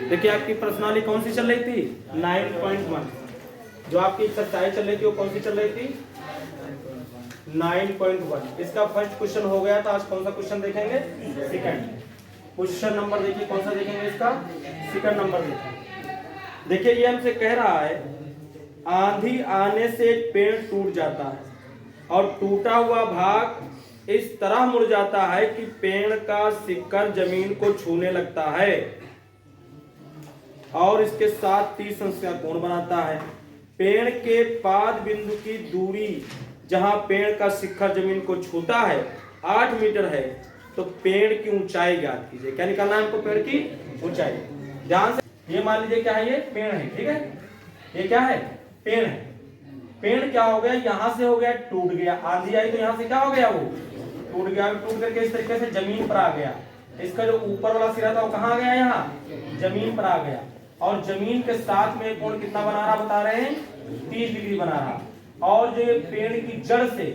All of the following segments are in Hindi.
देखिए आपकी प्रश्नावली कौन सी चल रही थी 9.1, जो आपकी एक्सरसाइज चल रही थी वो कौन सी चल रही थी 9.1। इसका फर्स्ट क्वेश्चन हो गया था। आज कौन सा क्वेश्चन देखेंगे सेकंड। क्वेश्चन नंबर देखिए कौन सा देखेंगे, इसका सेकंड नंबर देखेंगे। देखिए ये हमसे कह रहा है आंधी आने से एक पेड़ टूट जाता है और टूटा हुआ भाग इस तरह मुड़ जाता है कि पेड़ का शिकड़ जमीन को छूने लगता है और इसके साथ 30 अंश का कोण बनाता है। पेड़ के पाद बिंदु की दूरी जहां पेड़ का शिखर जमीन को छूता है 8 मीटर है, तो पेड़ की ऊंचाई ज्ञात कीजिए। क्या निकालना है हमको, पेड़ की ऊंचाई। ध्यान से ये मान लीजिए क्या है, ये पेड़ है, ठीक है, ये क्या है, पेड़ है। पेड़ क्या हो गया, यहां से हो गया टूट गया, आंधी आई तो यहां से क्या हो गया, वो टूट गया। टूट करके इस तरीके से जमीन पर आ गया। इसका जो ऊपर वाला सिरा था वो कहां आ गया, यहाँ जमीन पर आ गया। और जमीन के साथ में कोण कितना बना रहा बता रहे हैं 30 डिग्री बना रहा। और जो ये पेड़ की जड़ से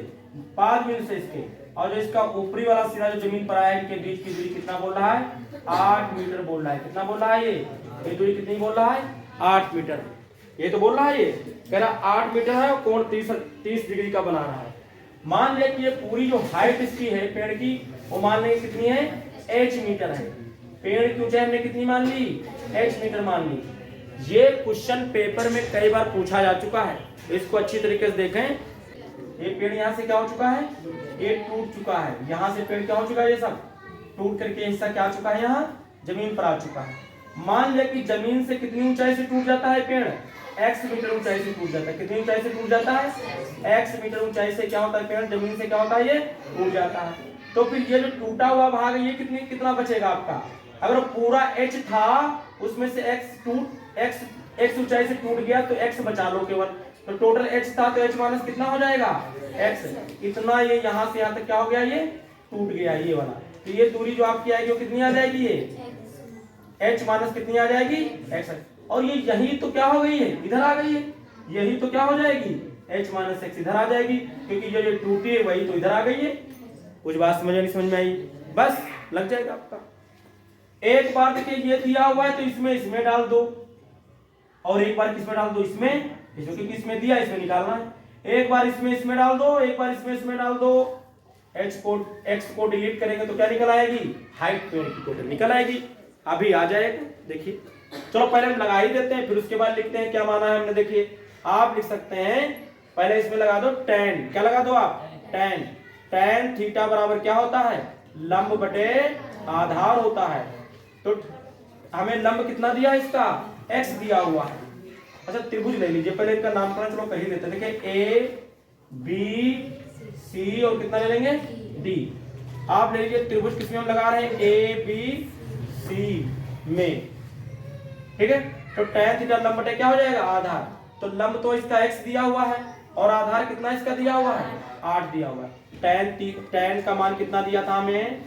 पाद बिंदु से इसके और जो इसका ऊपरी वाला सिरा जो जमीन पर आया है, इनके बीच की दूरी कितना बोल रहा है 8 मीटर बोल रहा है। कितना बोल रहा है, ये दूरी कितनी बोल रहा है 8 मीटर। ये तो बोल रहा है, ये कह रहा 8 मीटर है और कोण 30 डिग्री का बना रहा है। मान लिया कि ये पूरी जो हाइट इसकी है पेड़ की वो मान लेंगे कितनी है h मीटर है। पेड़ की ऊंचाई हमने कितनी मान ली h मीटर मान ली। ये क्वेश्चन पेपर में कई बार पूछा जा चुका है, इसको अच्छी तरीके से देखें। ये पेड़ यहाँ से क्या हो चुका है, ये टूट चुका है। यहाँ से पेड़ क्या हो चुका है, ये सब टूट करके हिस्सा क्या आ चुका है, यहाँ जमीन पर आ चुका है। मान लिया कि जमीन से कितनी ऊंचाई से टूट जाता है पेड़, x मीटर ऊंचाई से टूट जाता है। कितनी ऊंचाई से टूट जाता है, x मीटर ऊंचाई से क्या होता है पेड़ जमीन से क्या होता है, ये टूट जाता है। तो फिर ये जो टूटा हुआ भाग है ये कितना बचेगा आपका। अगर पूरा h था उसमें से x ऊंचाई से टूट गया तो x बचा लो केवल। तो टोटल h था तो h माइनस कितना हो जाएगा x। इतना ये यहाँ से यहाँ तक क्या हो गया, ये टूट गया ये वाला। तो ये दूरी जो आपकी आएगी वो कितनी आ जाएगी, ये h माइनस कितनी आ जाएगी x। और ये यही तो क्या हो गई है, इधर आ गई है। यही तो क्या हो जाएगी h माइनस एक्स इधर आ जाएगी, क्योंकि जो ये टूटी है वही तो इधर आ गई है। कुछ बात समझ नहीं समझ में आई, बस लग जाएगा आपका। एक बार देखिए ये दिया हुआ है तो इसमें डाल दो और एक बार किसमें डाल दो, इसमें, क्योंकि इसमें दिया इसमें निकालना है। एक बार इसमें डाल दो, एक बार इसमें डाल दो। x को डिलीट करेंगे तो क्या निकल आएगी, हाइट पेड़ की टोटल निकल आएगी। अभी आ जाएगा, देखिए चलो पहले हम लगा ही देते हैं फिर उसके बाद लिखते हैं क्या माना है हमने। देखिए आप लिख सकते हैं पहले इसमें लगा दो tan, क्या लगा दो आप tan थीटा बराबर क्या होता है लंब बटे आधार होता है। तो हमें लंब कितना दिया है, इसका x दिया हुआ है। अच्छा त्रिभुज ले लीजिए, पहले इनका नामकरण चलो कर ही देते हैं। देखिए a b c और कितना ले लेंगे d। आप ले लीजिए त्रिभुज किसमें हम लगा रहे हैं a b c में, ठीक है। तो tan थीटा लंब बटे क्या हो जाएगा आधार। तो लंब तो इसका x दिया हुआ है और आधार कितना इसका दिया हुआ है 8 दिया हुआ है। tan का मान कितना दिया था हमें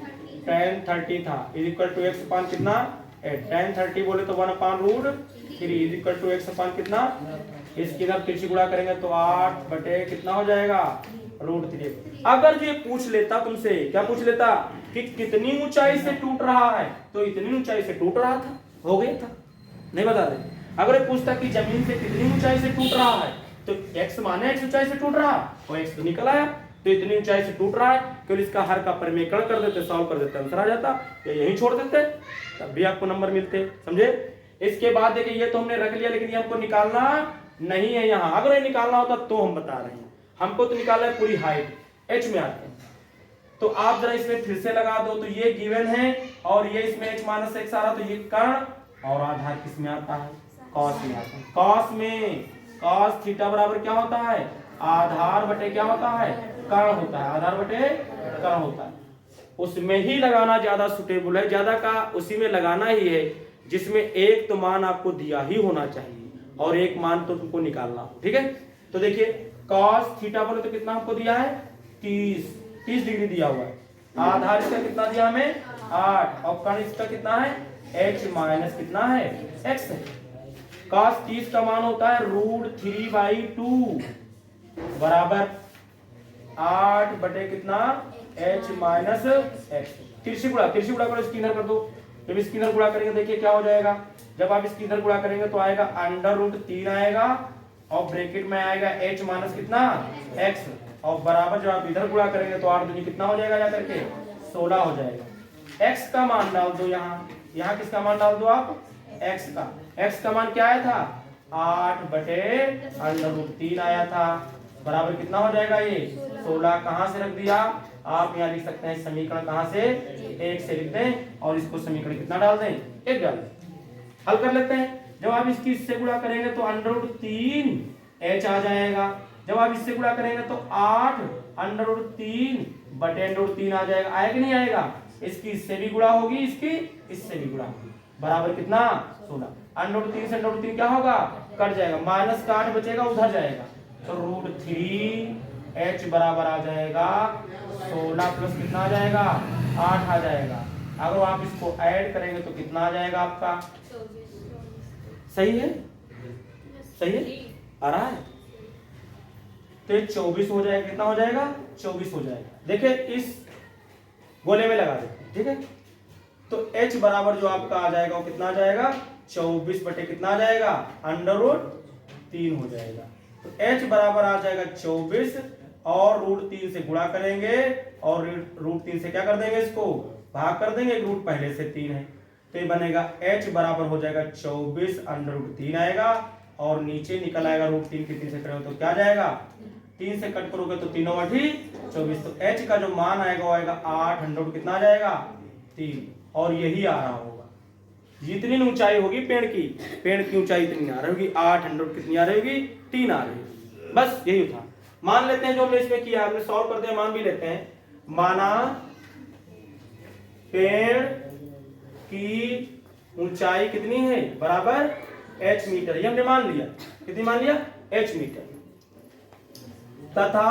tan 30 था, इक्वल टू x अपान कितना 8। tan 30 बोले तो 1 upon root 3 equal to x upon कितना, इसकी इधर तिरछी गुणा करेंगे तो 8 बटे कितना हो जाएगा रूट 3। अगर ये पूछ लेता तुमसे, क्या पूछ लेता कि कितनी ऊंचाई से टूट रहा है, तो इतनी ऊंचाई से टूट रहा था, हो गया था, नहीं बता रहे। अगर ये पूछता कि जमीन से कितनी ऊंचाई से टूट रहा है तो x माने x ऊंचाई से टूट रहा और x तो निकल आया। तो इतनी ऊंचाई से टूट रहा है, केवल इसका हर का परिमेयकरण कर देते, सॉल्व कर देते, आंसर आ जाता, या यही छोड़ देते तब भी आपको नंबर मिलते, समझे। इसके बाद देखिए ये तो हमने रख लिया, लेकिन ये हमको निकालना नहीं है यहाँ। अगर ये निकालना होता तो हम बता रहे हैं, हमको तो निकालना है पूरी हाइट, h में आते हैं। तो आप जरा इसमें फिर से लगा दो, तो ये गिवन है और ये इसमें h माइनस एक्स आ रहा, तो ये कर्ण और आधार किस में आता है cos में आता है। cos में cos थीटा बराबर क्या होता है आधार बटे क्या होता है कर्ण होता है, आधार बटे कर्ण होता है। उसमें ही लगाना ज्यादा सुटेबल है, ज्यादा का उसी में लगाना ही है जिसमें एक तो मान आपको दिया ही होना चाहिए और एक मान तो तुमको निकालना हो, ठीक है। तो देखिए cos थीटा बोले तो कितना आपको दिया है 30 डिग्री दिया हुआ है। आधार इसका कितना दिया हमें 8 और कर्ण इसका कितना है h माइनस कितना है x है। cos 30 का मान होता है रूट 3/2 बराबर 8 बटे कितना h माइनस x। तिरछी गुणा करो, इसकी इधर कर दो। जब इसकी इधर गुणा करेंगे देखिए क्या हो जाएगा जब आप इसकी इधर गुणा करेंगे तो आएगा √3 आएगा और ब्रैकेट में आएगा h माइनस कितना x और बराबर जब आप इधर गुणा करेंगे तो 8 दूनी कितना हो जाएगा जाकर के 16 हो जाएगा। x का मान डाल दो यहाँ किसका मान डाल दो आप x का मान क्या आया था 8/√3 आया था बराबर कितना हो जाएगा ये 16। कहां से रख दिया आप यहाँ लिख सकते हैं समीकरण कहां से 1 से लिख दें और इसको समीकरण कितना डाल दें 1 डाल दें। हल कर लेते हैं। जब आप इसकी इससे गुणा करेंगे तो √3 h आ जाएगा। जब आप इससे गुणा करेंगे तो 8√3/√3 आ जाएगा। आएगा कि नहीं आएगा। इसकी इससे भी गुणा होगी इसकी इससे भी गुणा होगी बराबर कितना 16। √3 से √3 क्या होगा कट जाएगा माइनस का 8 बचेगा उधर जाएगा तो √3 h बराबर आ जाएगा 16 प्लस कितना आ जाएगा 8 आ जाएगा। अगर आप इसको ऐड करेंगे तो कितना आ जाएगा आपका सही है आ रहा है तो 24 हो जाएगा। कितना हो जाएगा 24 हो जाएगा। देखिए इस गोले में लगा देते हैं ठीक है। तो h बराबर जो आपका आ जाएगा वो कितना आ जाएगा 24 बटे कितना आ जाएगा √3 हो जाएगा। तो h बराबर आ जाएगा 24 और √3 से गुणा करेंगे और √3 से क्या कर देंगे इसको भाग कर देंगे रूट पहले से 3 है तो ये बनेगा h बराबर हो जाएगा 24 √3 आएगा और नीचे निकल आएगा √3 के 3 से करेंगे तो क्या जाएगा 3 से कट करोगे तो 3 × 24 तो h का जो मान आएगा वो आएगा 8 कितना आ जाएगा 3 और यही आ रहा होगा। जितनी ऊंचाई होगी पेड़ की ऊंचाई इतनी आ रही होगी 8 कितनी आ रही होगी 3 आ रही होगी। बस यही था। मान लेते हैं जो हमने इसमें किया हमने सॉल्व कर दिया मान भी लेते हैं। माना पेड़ की ऊंचाई कितनी है बराबर h मीटर। ये हमने मान लिया कितनी मान लिया h मीटर तथा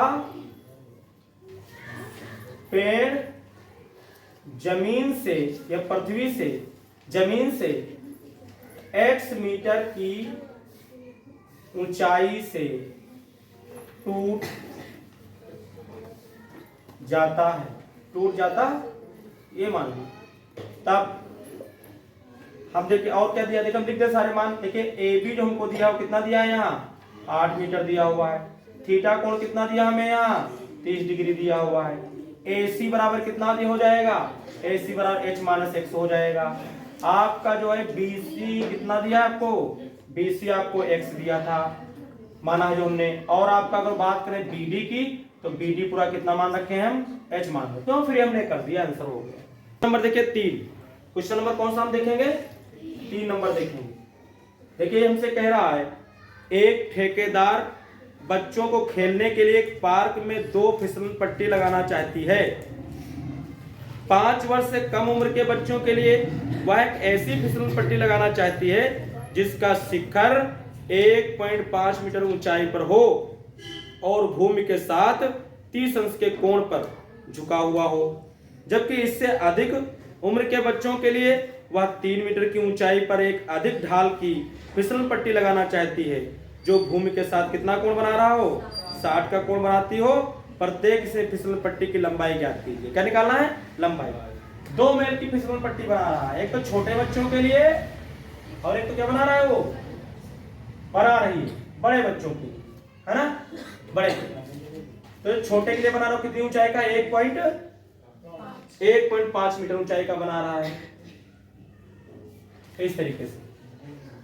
पेड़ जमीन से या पृथ्वी से जमीन से x मीटर की ऊंचाई से टूट जाता ये मान लो। तब हम देखिए और क्या दिया देखिए हम लिखते सारे मान। देखिए ए बी जो हमको दिया वो कितना दिया है यहाँ 8 मीटर दिया हुआ है। थीटा कोण कितना दिया हमें यहाँ 30 डिग्री दिया हुआ है। ए सी बराबर कितना दिया हो जाएगा ए सी बराबर h माइनस x हो जाएगा। आपका जो है बी सी कितना दिया आपको बी सी आपको x दिया था माना है जो हमने। और आपका अगर बात करें बी डी की तो बी डी पूरा कितना मान रखे हैं हम h मान रखे तो फिर हमने कर दिया आंसर हो गया। नंबर देखिए 3 क्वेश्चन नंबर कौन सा हम देखेंगे 3 नंबर देखेंगे। देखिए हमसे कह रहा है एक ठेकेदार बच्चों को खेलने के लिए एक पार्क में 2 फिसलन पट्टी लगाना चाहती है। 5 वर्ष से कम उम्र के बच्चों के लिए वह एक ऐसी फिसलन पट्टी लगाना चाहती है जिसका शिखर 1.5 मीटर ऊंचाई पर हो और भूमि के साथ 30 अंश के कोण पर झुका हुआ हो। जबकि इससे अधिक उम्र के बच्चों के लिए वह 3 मीटर की ऊंचाई पर एक अधिक ढाल की फिसलन पट्टी लगाना चाहती है जो भूमि के साथ कितना कोण बना रहा हो 60 का कोण बनाती हो। प्रत्येक से फिसलन पट्टी की लंबाई ज्ञात कीजिए। क्या निकालना है लंबाई। 2 मील की फिसलन पट्टी बना रहा है। एक तो छोटे बच्चों के लिए और एक तो क्या बना रहा है वो बना रही है बड़े बच्चों के लिए है ना बड़े। तो छोटे के लिए बना रहा हो कितनी ऊंचाई का 1.5 मीटर ऊंचाई का बना रहा है इस तरीके से।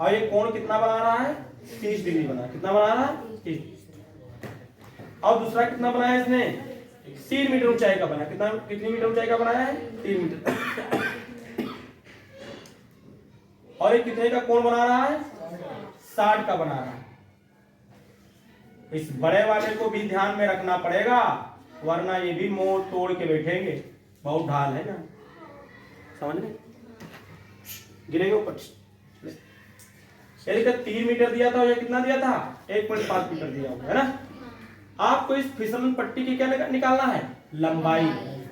और ये कोण कितना बना रहा है 30 डिग्री बना। कितना बना रहा है 30। और दूसरा कितना बनाया इसने 3 मीटर ऊंचाई का बना। कितनी मीटर ऊंचाई का बनाया है 3 मीटर। और ये कितने का कोण बना रहा है 60 का बना रहा है। इस बड़े वाले को भी ध्यान में रखना पड़ेगा वरना ये भी मोड़ तोड़ के बैठेंगे। बहुत ढाल है ना समझ में गिरेगा ऊपर। यदि 3 मीटर दिया था या कितना दिया था 1.5 मीटर दिया हुआ है ना। आपको इस फिसलन पट्टी की क्या निकालना है लंबाई।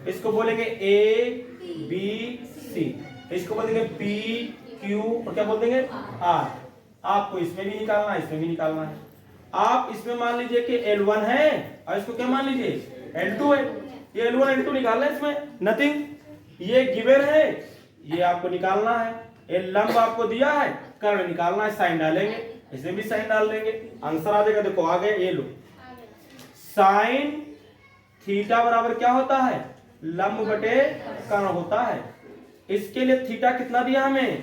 इसको बोलेंगे ए बी सी। इसको बोलेंगे पी क्यू और क्या बोल देंगे आर। आपको इसमें भी निकालना है इसमें भी निकालना है। आप इसमें मान लीजिए कि L1 है और इसको क्या मान लीजिए L2 है। ये L1 L2 निकालना है इसमें नथिंग। ये गिवन है ये आपको निकालना है। ये लंब आपको दिया है कर्ण निकालना है, साइन डालेंगे, इसमें भी साइन डाल देंगे, आंसर आ जाएगा। देखो आ गया, ये लो, साइन थीटा बराबर क्या होता है, लंब बटे कर्ण होता है। इसके लिए थीटा कितना दिया हमें,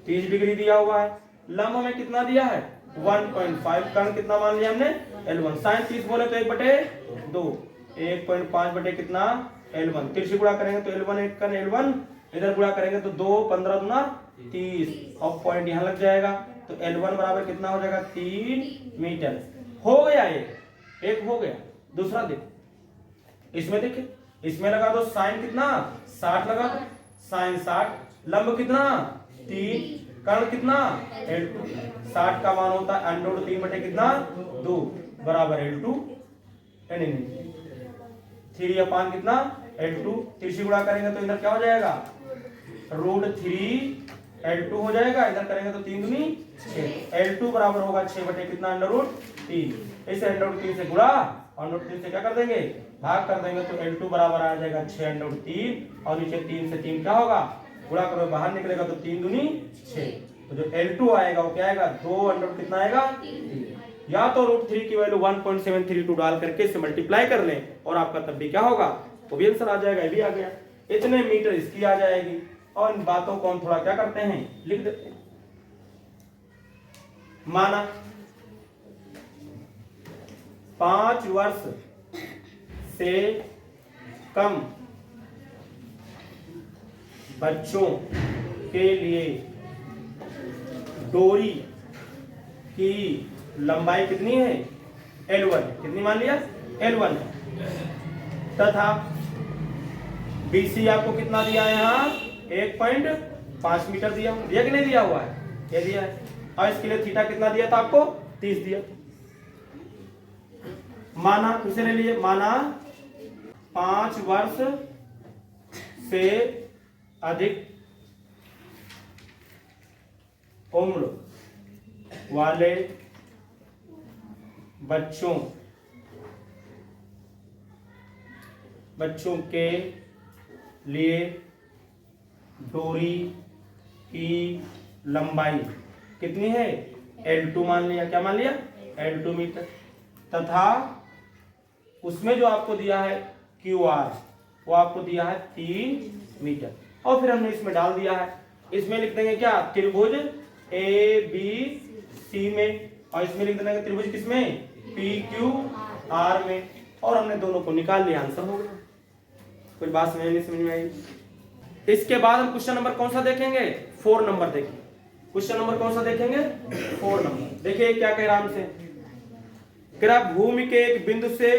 30 डिग्री दिया हुआ है, लंब हमें कितना दिया है 1.5, कर्ण कितना मान लिया हमने L1, साइन 30 बोले तो 1/2, 1.5 बटे कितना L1, तिरछी गुणा करेंगे तो L1 एक कर्ण L1, इधर गुणा करेंगे तो 2 15 दूना 30, और पॉइंट यहाँ लग जाएगा तो L1 बराबर कितना हो जाएगा 3 मीटर। हो गया, एक हो गया। दूसरा देखो, इसमें देखिए, इसमें लगा दो साइन कितना 60 लगा दो, साइन 60, लंब कितना 3, कर्ण कितना L2, 60 का मान होता है √3 बटे कितना 2 बराबर L2, 3/5 कितना L2, तिरछी गुणा करेंगे तो इधर क्या हो जाएगा √3 L2 हो जाएगा, इधर करेंगे तो 3 दूनी 6, L2 बराबर होगा 6 बटे कितना √3, इसे √3 से गुणा और √3 से क्या कर देंगे भाग कर देंगे तो L2 बराबर आ जाएगा 6√3, और नीचे 3 से 3 क्या होगा गुणा करो बाहर निकलेगा तो 3 दूनी 6, तो जो L2 आएगा वो क्या आएगा 2 कितना आएगा 3। या तो √3 की वैल्यू 1.732 डाल करके इसे मल्टीप्लाई कर लें और आपका तब भी क्या होगा वो भी आंसर आ जाएगा। ये भी आ गया, इतने मीटर इसकी आ जाएगी। और इन बातों को हम थोड़ा क्या करते हैं लिख देते हैं। माना 5 वर्ष से कम बच्चों के लिए डोरी की लंबाई कितनी है L1, कितनी मान लिया L1, तथा BC आपको कितना दिया है यहाँ 1.5 मीटर दिया कि नहीं दिया हुआ है, ये दिया है। और इसके लिए थीटा कितना दिया था आपको 30 दिया। माना इसे ले लीजिए, माना 5 वर्ष से अधिक उम्र वाले बच्चों के लिए डोरी की लंबाई कितनी है L2 मान लिया, क्या मान लिया L2 मीटर, तथा उसमें जो आपको दिया है QR वो आपको दिया है 3 मीटर। और फिर हमने इसमें डाल दिया है, इसमें लिख देंगे क्या त्रिभुज ABC में, और इसमें लिख देंगे त्रिभुज किसमें PQR में, और हमने दोनों को निकाल लिया, आंसर हो गया। कुछ बात नहीं समझ में आई। इसके बाद हम क्वेश्चन नंबर कौन सा देखेंगे 4 नंबर देखिए, क्वेश्चन नंबर कौन सा देखेंगे 4 नंबर। देखिए क्या कह रहा हमसे, कह रहा भूमि के एक बिंदु से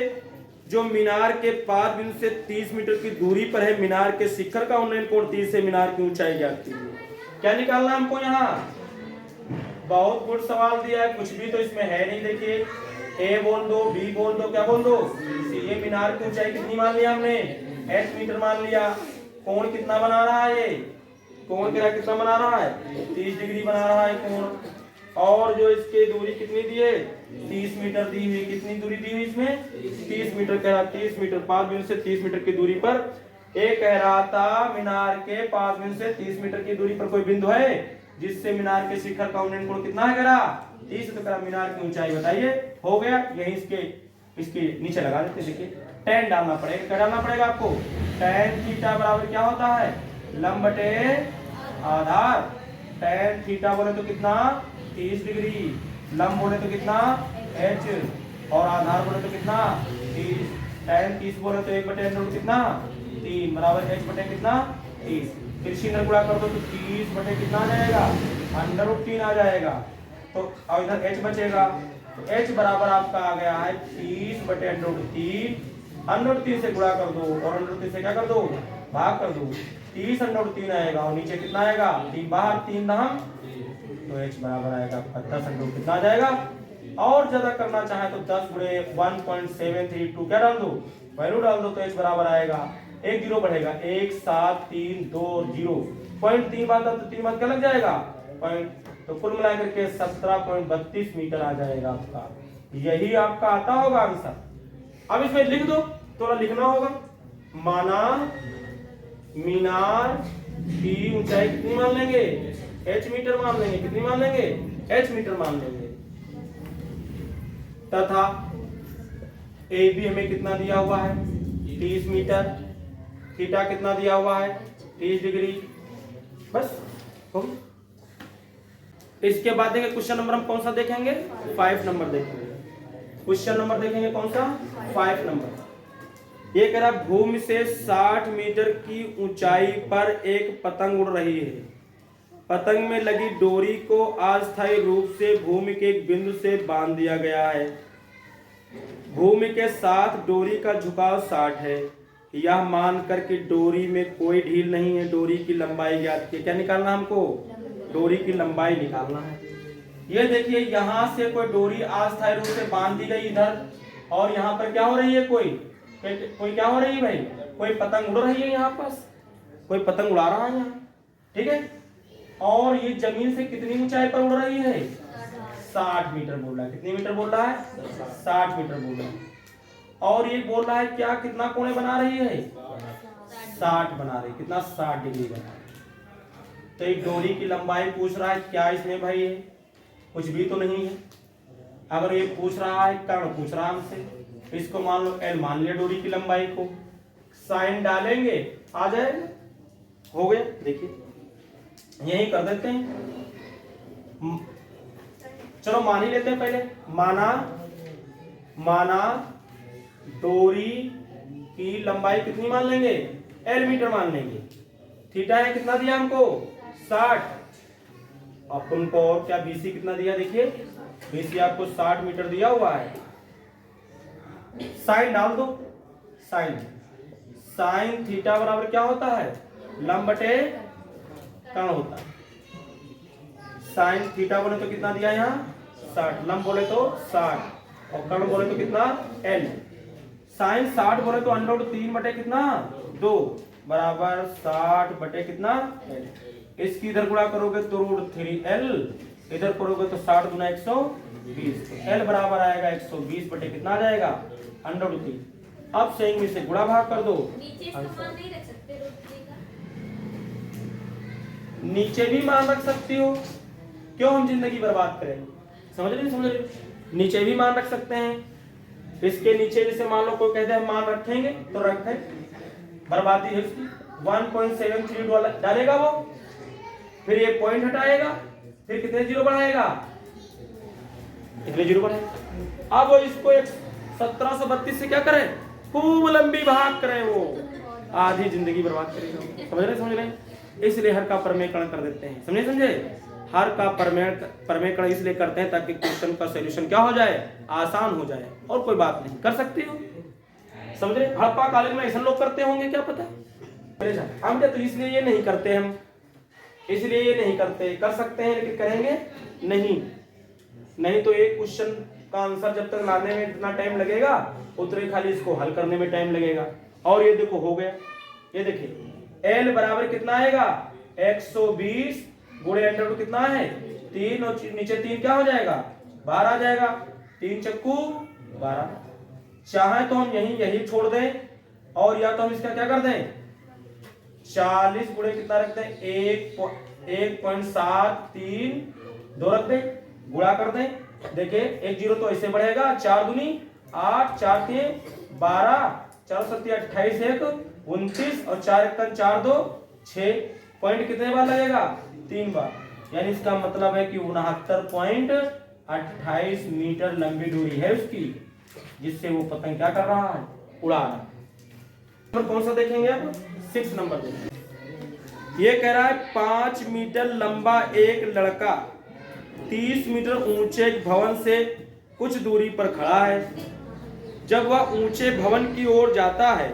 जो मीनार के पाद बिंदु से 30 मीटर की दूरी पर है, मीनार के शिखर का उन्नयन कोण 30 से मीनार की ऊंचाई ज्ञात कीजिए। क्या निकालना हमको यहाँ, बहुत गुड सवाल दिया है, कुछ भी तो इसमें है नहीं। देखिए A बोल दो, B बोल दो, क्या बोल दो C। ये मीनार की ऊंचाई कितनी मान लिया हमने H मीटर मान लिया, कोण कितना बना रहा है, ये कोण कितना बना रहा है 30 डिग्री बना रहा है कोण, और जो इसके दूरी कितनी दी है 30 मीटर दी हुई, कितनी दूरी दी हुई इसमें 30 मीटर, कह रहा 30 मीटर, 5 बिंदु से 30 मीटर की दूरी पर। एक कह रहा था मीनार के 5 बिंदु से 30 मीटर की दूरी पर कोई बिंदु है जिससे मीनार के शिखर का उन्नयन कोण कितना है, करा 30, तो करा मीनार की ऊंचाई बताइए। हो गया, यही इसके नीचे लगा देते। देखिए tan डालना पड़ेगा, क्या डालना पड़ेगा आपको tan थीटा बराबर क्या होता है लंब बटे आधार। tan थीटा बोले तो कितना 30 डिग्री, लंब बोले तो कितना H, और आधार बोले तो कितना 30। tan 30 बोले तो 1/√3 कितना 3 बराबर H बटे कितना 30। फिर इधर गुणा कर दो तो 30 बटे कितना आ जाएगा √3 आ जाएगा, तो और इधर H बचेगा, तो H बराबर आपका आ गया है 30 बटे √3 से गुणा कर दो और √3 से क्या कर दो भाग कर दो, 30 √3 आएगा, और नीचे कितना आएगा 3 बाहर 3 दहम, तो H बराबर आएगा 10 कितना आ जाएगा। और ज्यादा करना चाहे तो 10 गुणे 1.732 क्या डाल दो वैल्यू डाल दो, तो H बराबर आएगा 1 जीरो बढ़ेगा 1 7 3 2 0 पॉइंट 3 बात तो 3 बात क्या लग जाएगा पॉइंट, तो कुल मिला करके 17.32 मीटर आ जाएगा आपका। यही आपका आता होगा आंसर। अब इसमें लिख दो, थोड़ा लिखना होगा। माना मीनार की ऊंचाई कितनी मान लेंगे h मीटर मान लेंगे। कितनी मान लेंगे? h मीटर मान लेंगे। तथा AB हमें कितना दिया हुआ है? 30 मीटर। थीटा कितना दिया हुआ है? 30 डिग्री। बस हो गया। इसके बाद देखेंगे क्वेश्चन नंबर हम कौन सा देखेंगे? 5 नंबर देखेंगे। क्वेश्चन नंबर देखेंगे कौन सा? 5 नंबर। ये कह रहा भूमि से 60 मीटर की ऊंचाई पर एक पतंग उड़ रही है। पतंग में लगी डोरी को अस्थायी रूप से भूमि के एक बिंदु से बांध दिया गया है। भूमि के साथ डोरी का झुकाव 60 है। यह मानकर कि डोरी में कोई ढील नहीं है, डोरी की लंबाई ज्ञात की। क्या निकालना हमको? डोरी की लंबाई निकालना है। ये देखिए यहाँ से कोई डोरी अस्थायी रूप से बांध दी गई इधर, और यहाँ पर क्या हो रही है? कोई क्या हो रही है भाई? कोई पतंग उड़ रही है यहाँ पास, कोई पतंग उड़ा रहा है यहाँ, ठीक है। और ये जमीन से कितनी ऊंचाई पर उड़ रही है? 60 मीटर बोल रहा है। कितनी मीटर बोल रहा है? 60 मीटर बोल रहा है। और ये बोल रहा है क्या, कितना कोण बना रही है? 60 बना रही। कितना? 60 डिग्री बना रही। तो एक डोरी की लंबाई पूछ रहा है, क्या इसमें भाई है? कुछ भी तो नहीं है। अगर ये पूछ रहा है, कर्ण पूछ रहा है हमसे, इसको मान लो L मान लिया डोरी की लंबाई को, साइन डालेंगे आ जाएगा, हो गया। देखिए यही कर देते हैं। चलो मान ही लेते हैं पहले। माना डोरी की लंबाई कितनी मान लेंगे? L मीटर मान लेंगे। थीटा है कितना दिया हमको? 60। अपन को और क्या BC कितना दिया? देखिए BC आपको 60 मीटर दिया हुआ है। साइन डाल दो। साइन थीटा बराबर क्या होता है? लंब बटे कर्ण होता है। साइन थीटा बोले तो कितना दिया यहाँ? 60। लंब बोले तो 60 और कर्ण बोले तो कितना? L। साइन 60 बोले तो √3 बटे कितना? 2 बराबर 60 बटे कितना? L। इसकी इधर गुणा करोगे तो √3L, इधर करोगे तो 60 गुना 120, तो L बराबर आएगा 120 बटे कितना आ जाएगा? √3। अब सेइंग में से गुणा भाग कर दो। नीचे भी मान रख सकती हो, क्यों हम जिंदगी बर्बाद करें? समझ रहे? नीचे भी मान रख सकते हैं। इसके नीचे जैसे मान लो कोई कहते हैं हम मान रखेंगे तो रखें, बर्बादी है उसकी। 1.73 डालेगा वो, फिर ये पॉइंट हटाएगा, फिर कितने जीरो बढ़ाएगा? कितने जीरो बढ़ाएगा? अब वो इसको 1732 से क्या करें? खूब लंबी भाग करें, वो आधी जिंदगी बर्बाद करेगा। समझ रहे? इसलिए हर का परमेकरण कर देते हैं। समझे? हर का परमेकरण इसलिए करते हैं ताकि क्वेश्चन का सॉल्यूशन क्या हो जाए? आसान हो जाए। और कोई बात नहीं, कर सकते हो। समझ रहे? हड़प्पा कालीन में ऐसा लोग करते होंगे, क्या पता। हम तो इसलिए ये नहीं करते, हम इसलिए ये नहीं करते। कर सकते हैं लेकिन करेंगे नहीं तो एक क्वेश्चन का आंसर जब तक लाने में इतना टाइम लगेगा, उतने खाली इसको हल करने में टाइम लगेगा। और ये देखो हो गया। ये देखिए L बराबर कितना आएगा? 120 गुणे √2 कितना है? 3 और नीचे 3 क्या हो जाएगा? 12 आ जाएगा। 3 चक्कू 12। चाहे तो हम यही छोड़ दें, और या तो हम इसका क्या कर दें? 40 गुणे कितना रख दें? 1.73 2 रख दें, गुणा कर दें। देखिए एक जीरो तो ऐसे बढ़ेगा, 4 दूनी 8, 4 3 12, 4 7 28, 1 29 और 4 1 4 2 6। पॉइंट कितने बार लगेगा? 3 बार। यानी इसका मतलब है कि 69.28 मीटर लंबी दूरी है उसकी, जिससे वो पतंग क्या कर रहा है? उड़ा रहा है। कौन सा देखेंगे आप? 6 नंबर देखेंगे। ये कह रहा है 5 मीटर लंबा एक लड़का 30 मीटर ऊंचे भवन से कुछ दूरी पर खड़ा है। जब वह ऊंचे भवन की ओर जाता है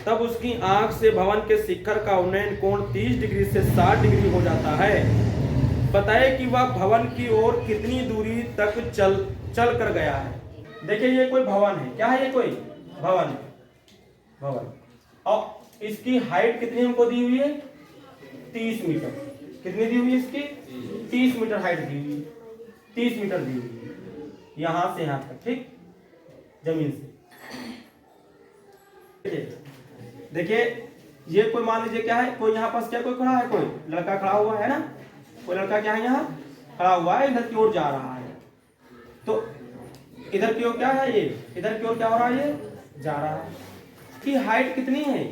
तब उसकी आंख से भवन के शिखर का उन्नयन कोण 30 डिग्री से 60 डिग्री हो जाता है। बताए कि वह भवन की ओर कितनी दूरी तक चल कर गया है। देखिए ये कोई भवन है। क्या है? ये कोई भवन। और इसकी हाइट कितनी हमको दी हुई है? 30 मीटर। कितनी दी हुई है इसकी? 30 मीटर हाइट दी हुई है। 30 मीटर दी हुई है यहां से यहां तक, ठीक, जमीन से। देखिए ये कोई मान लीजिए क्या है, कोई यहाँ पास क्या कोई खड़ा है, कोई लड़का खड़ा हुआ है ना। वो लड़का क्या है यहाँ खड़ा हुआ है, इधर की ओर जा रहा है। तो इधर की ओर क्या है, ये इधर की ओर क्या हो रहा है, ये जा रहा है। इसकी हाइट कितनी है,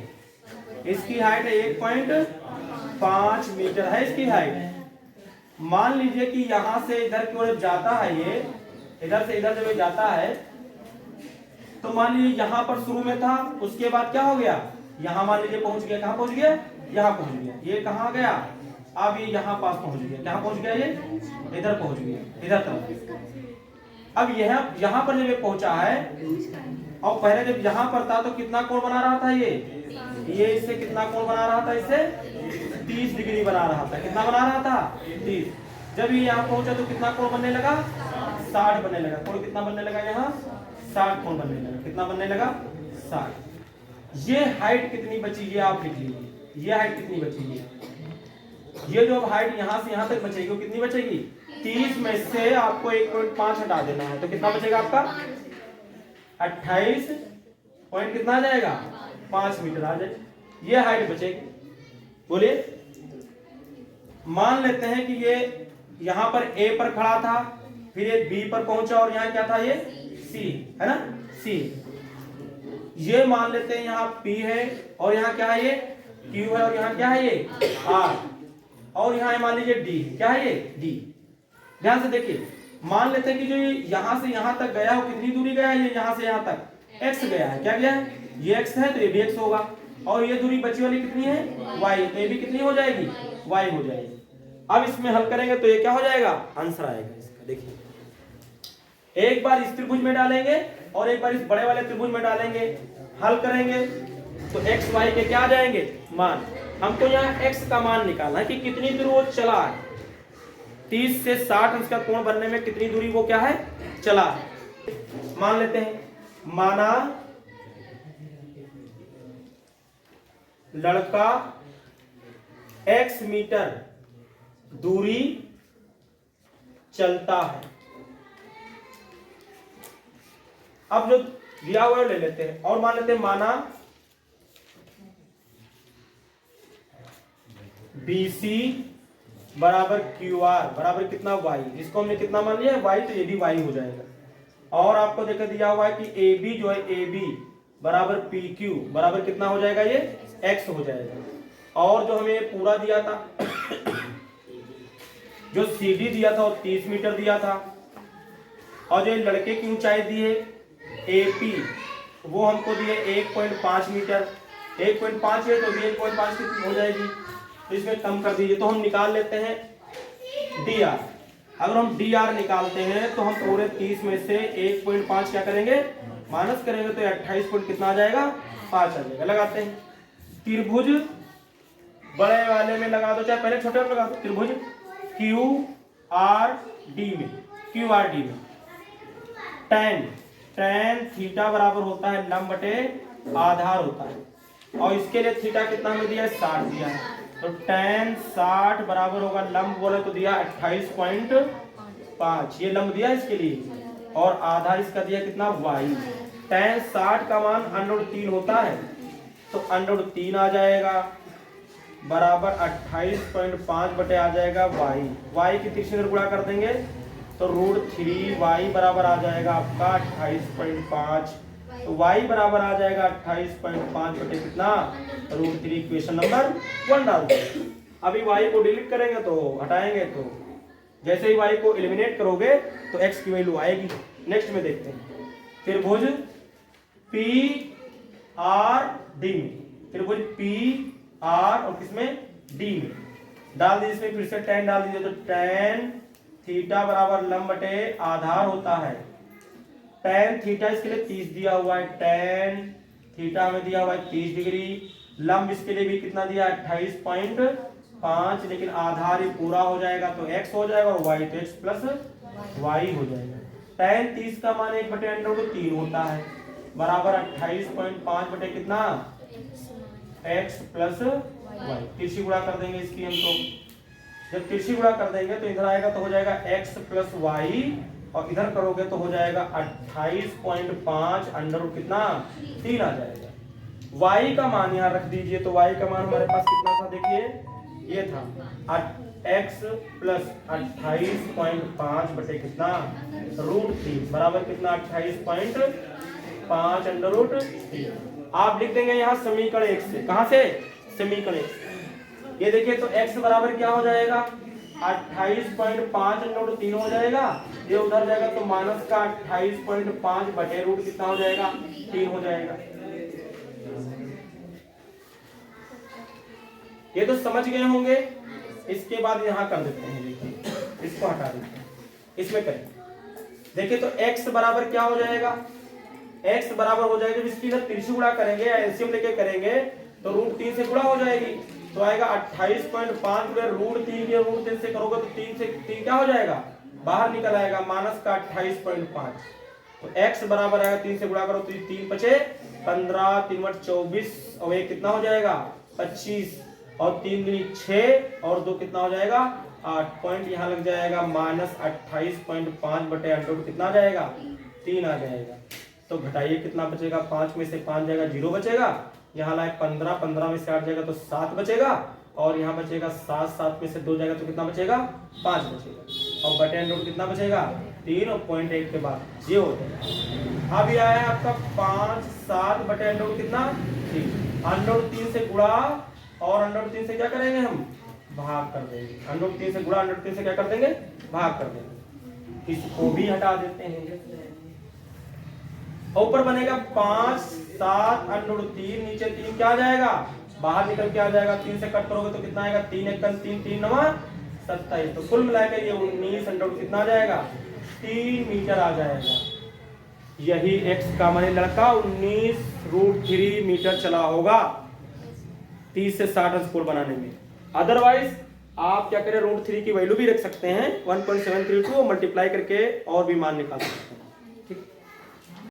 इसकी हाइट 1.5 मीटर है इसकी हाइट। मान लीजिए कि यहां से इधर की ओर जाता है, ये इधर से इधर जब ये जाता है तो मान लीजिए यहां पर शुरू में था, उसके बाद क्या हो गया, यहां मान लीजिए पहुंच गया, कहां पहुंच गया, यहां पहुंच गया। ये कहां गया, अब ये यहां पास पहुंच गया, कहां पहुंच गया, ये इधर पहुंच गया, इधर तरफ। अब यहां पर जब ये पहुंचा है, और पहले जब यहां पर था तो कितना कोण बना रहा था, ये इससे कितना कोण बना रहा था, इससे 30 डिग्री बना रहा था। कितना बना रहा था, 30। जब ये यहाँ पहुंचा तो कितना कोण बनने लगा, 60 बनने लगा। कोण कितना बनने लगा, यहाँ 60 कोण बनने लगा। कितना बनने लगा, 60। ये हाइट कितनी बची, ये आप लिख लीजिए, ये हाइट कितनी बची, ये जो हाइट यहाँ से यहाँ तक बचेगी वो कितनी बचेगी, 30 में से आपको 1.5 हटा देना है, तो कितना बचेगा आपका 28 पॉइंट कितना आ जाएगा, 5 मीटर आ जाएगा। ये हाइट बचेगी। बोलिए, मान लेते हैं कि ये यहां पर A पर खड़ा था, फिर ये B पर पहुंचा और यहाँ क्या था, ये C है ना, C। ये मान लेते हैं यहाँ P है और यहाँ क्या है, ये Q है और यहाँ क्या है, ये R, और यहाँ मान लीजिए D, क्या है ये D। ध्यान से देखिए, मान लेते हैं कि जो यहां से यहां तक गया वो कितनी दूरी गया है, ये यहां से यहां तक x गया है। क्या गया है, ये x है तो ये भी x होगा, और ये दूरी बची वाली कितनी है, y, तो ये भी कितनी हो जाएगी, y हो जाएगी। अब इसमें हल करेंगे तो ये क्या हो जाएगा, आंसर आएगा इसका। देखिए, एक बार इस त्रिभुज में डालेंगे और एक बार इस बड़े वाले त्रिभुज में डालेंगे, हल करेंगे तो x y के क्या आ जाएंगे मान। हमको यहाँ x का मान निकालना है कि कितनी दूर वो चला है, 30 से 60 अंश का कोण बनने में कितनी दूरी वो क्या है, चला है। मान लेते हैं, माना लड़का x मीटर दूरी चलता है। अब जो दिया हुआ है ले लेते हैं और मान लेते हैं, माना BC बराबर QR बराबर कितना y, इसको हमने कितना मान लिया y, तो ये भी y हो जाएगा। और आपको देखा दिया हुआ है कि AB जो है, AB बराबर PQ बराबर कितना हो जाएगा, ये x हो जाएगा। और जो हमें पूरा दिया था, जो CD दिया था वो 30 मीटर दिया था, और जो लड़के की ऊंचाई दी है AP वो हमको दिए 1.5 मीटर। 1.5 है तो 1.5 कितनी हो जाएगी, तो इसमें कम कर दीजिए। तो हम निकाल लेते हैं DR। अगर हम DR निकालते हैं तो हम पूरे 30 में से 1.5 क्या करेंगे, माइनस करेंगे, तो 28 पॉइंट कितना आ जाएगा, 5 आ जाएगा। लगाते हैं त्रिभुज, बड़े वाले में लगा दो चाहे पहले छोटे में लगा दो, त्रिभुज QRD में, QRD में tan थीटा बराबर होता है लंब बटे आधार होता है, और इसके लिए थीटा कितना हमें दिया है, 60 दिया है। तो tan 60 बराबर होगा, लंब बोले तो दिया 28.5, ये लंब दिया इसके लिए, और आधार इसका दिया कितना, y। tan 60 का मान √3 होता है, तो √3 आ जाएगा बराबर 28.5 बटे आ जाएगा y की तीसरी तरफ गुणा कर देंगे तो √3y बराबर आ जाएगा आपका 28.5। तो y बराबर आ जाएगा 28.5 बटे कितना, √3। इक्वेशन नंबर 1 डाल देंगे। अभी y को डिलीट करेंगे तो हटाएंगे, तो जैसे ही y को एलिमिनेट करोगे तो x की वैल्यू आएगी। नेक्स्ट में देखते हैं, त्रिभुज PRD में, त्रिभुज PR और किसमें, D में डाल दीजिए। इसमें फिर से tan डाल दीजिए, तो tan थीटा बराबर लंब बटे आधार होता है। tan थीटा इसके लिए 30 दिया हुआ है, tan थीटा में दिया हुआ है 30 डिग्री। लंब इसके लिए भी कितना दिया, 28.5, लेकिन आधार ही पूरा हो जाएगा तो x हो जाएगा, और y तो x प्लस y हो जाएगा। tan 30 का मान 1 बटे √3 होता है, बराबर 28.5 बटे कितना, x प्लस y। तिरछी गुणा कर देंगे इसकी हम, तो जब तिरछी गुणा कर देंगे तो इधर आएगा तो हो जाएगा x प्लस y, और इधर करोगे तो हो जाएगा 28.5 अंडर कितना, 3 आ जाएगा। y का मान यहाँ रख दीजिए, तो y का मान हमारे पास कितना था, देखिए ये था x प्लस 28.5 बटे कितना √3 बराबर कितना 28.5 √3। आप लिख देंगे यहाँ समीकरण 1 से। कहां से? समीकरण 1 से। ये देखिए तो x बराबर क्या हो जाएगा 28.5 √3 हो जाएगा। ये उधर जाएगा तो माइनस का 28.5 बटे रूट कितना हो जाएगा 3 हो जाएगा। ये तो समझ गए होंगे। इसके बाद यहां कर देते हैं, देखिए इसको हटा देते हैं, इसमें करें। देखिए तो x बराबर क्या हो जाएगा, x बराबर हो जाएगा, जब इसकी इधर 3 से गुणा करेंगे या एलसीएम लेके करेंगे तो √3 से गुणा हो जाएगी तो आएगा 28.5 में √3 के √3 से करोगे तो 3 से 3 क्या हो जाएगा बाहर निकल आएगा माइनस का 28.5। तो x बराबर आएगा 3 से गुणा करो तो 3 बचे 15, 3 × 24 और ये कितना हो जाएगा 25 और 3 दूनी 6 और 2 कितना हो जाएगा 8 पॉइंट यहाँ लग जाएगा माइनस 28.5 बटे √2 कितना आ जाएगा 3 आ जाएगा। तो घटाइए कितना बचेगा 5 में से 5 जाएगा 0 बचेगा, यहाँ लाए 15, 15 में से 8 जाएगा तो 7 बचेगा और यहाँ बचेगा 7, 7 में से 2 जाएगा तो कितना बचेगा 5 बचेगा और बटे √2 कितना बचेगा 3 और 0.1 के बाद ये हो जाएगा। अब ये आया है आपका 5, 7 बटे √2 कितना 3। √3 से गुणा और √3 से क्या करेंगे हम भाग कर देंगे। √3 से गुणा √3 से क्या कर देंगे भाग कर देंगे। इसको भी हटा देते हैं। ऊपर बनेगा 5, 7 √3 नीचे 3 क्या आ जाएगा बाहर निकल के आ जाएगा। 3 से कट करोगे तो कितना आएगा 3 × 1 3, 3 × 9 27। तो कुल मिलाकर ये 19 √2 कितना आ जाएगा 3 मीटर आ जाएगा। यही x का माने लड़का 19 √3 मीटर चला होगा 30 से 60 स्कोर बनाने में। अदरवाइज आप क्या करें √3 की वैल्यू भी रख सकते हैं 1.732 मल्टीप्लाई करके और भी मान निकाल सकते हैं।